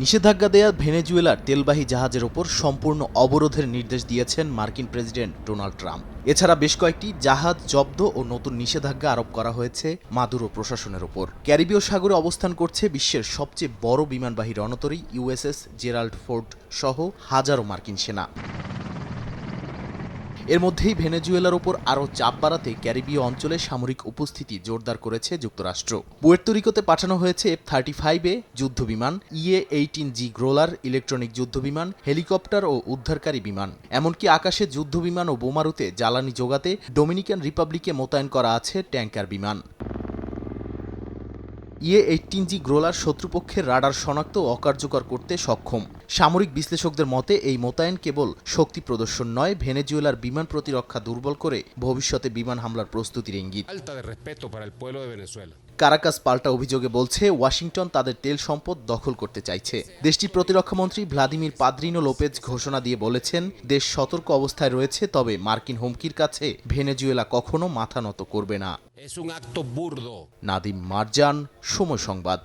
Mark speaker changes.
Speaker 1: নিষেধাজ্ঞা দেয়া ভেনেজুয়েলার তেলবাহী জাহাজের ওপর সম্পূর্ণ অবরোধের নির্দেশ দিয়েছেন মার্কিন প্রেসিডেন্ট ডোনাল্ড ট্রাম্প। এছাড়া বেশ কয়েকটি জাহাজ জব্দ ও নতুন নিষেধাজ্ঞা আরোপ করা হয়েছে মাদুরো প্রশাসনের ওপর। ক্যারিবীয় সাগরে অবস্থান করছে বিশ্বের সবচেয়ে বড় বিমানবাহী রণতরী ইউএসএস জেরাল্ড ফোর্ড সহ হাজারো মার্কিন সেনা। এর মধ্যেই ভেনেজুয়েলার ওপর আরও চাপ বাড়াতে ক্যারিবীয় অঞ্চলে সামরিক উপস্থিতি জোরদার করেছে যুক্তরাষ্ট্র। পুয়ের্তো রিকোতে পাঠানো হয়েছে F-35A যুদ্ধবিমান, EA-18G গ্রোলার ইলেকট্রনিক যুদ্ধবিমান, হেলিকপ্টার ও উদ্ধারকারী বিমান। এমনকি আকাশে যুদ্ধবিমান ও বোমারুতে জ্বালানি যোগাতে ডোমিনিকান রিপাবলিকে মোতায়েন করা আছে ট্যাঙ্কার বিমান। EA-18G গ্রোলার শত্রুপক্ষের রাডার শনাক্ত ও অকার্যকর করতে সক্ষম। সামরিক বিশ্লেষকদের মতে এই মোতায়েন কেবল শক্তি প্রদর্শন নয়, ভেনেজুয়েলার বিমান প্রতিরক্ষা দুর্বল করে ভবিষ্যতে বিমান হামলার প্রস্তুতির ইঙ্গিত। কারাকাস পাল্টা অভিযোগে বলছে ওয়াশিংটন তাদের তেল সম্পদ দখল করতে চাইছে। দেশটির প্রতিরক্ষামন্ত্রী ভ্লাদিমির পাদ্রিনো লোপেজ ঘোষণা দিয়ে বলেছেন, দেশ সতর্ক অবস্থায় রয়েছে, তবে মার্কিন হুমকির কাছে ভেনেজুয়েলা কখনো মাথা নত করবে না। নাদিম মারজান, সময় সংবাদ।